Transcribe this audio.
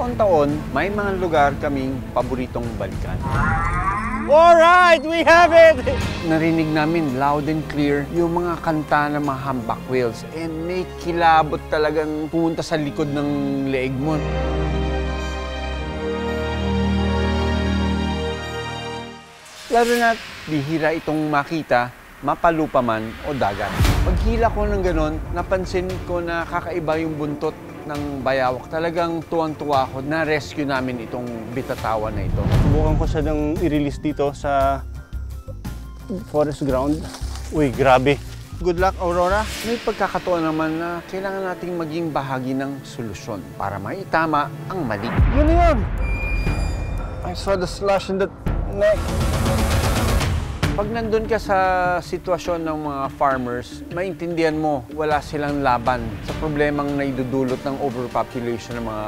taon-taon, may mga lugar kaming paboritong balikan. Alright, we have it! Narinig namin loud and clear yung mga kanta ng mga humpback whales. May kilabot talagang pumunta sa likod ng leeg mo. Lalo na bihira itong makita, mapalupa man o dagat. Paghila ko ng ganon, napansin ko na kakaiba yung buntot ng bayawak. Talagang tuwang-tuwa ako na rescue namin itong bitatawan na ito. Subukan ko siya nang i-release dito sa forest ground. Uy, grabe. Good luck, Aurora. May pagkakataon naman na kailangan nating maging bahagi ng solusyon para maitama ang mali. Yun na yun! I saw the slash in the neck. Pag nandun ka sa sitwasyon ng mga farmers, maintindihan mo wala silang laban sa problemang naidudulot ng overpopulation ng mga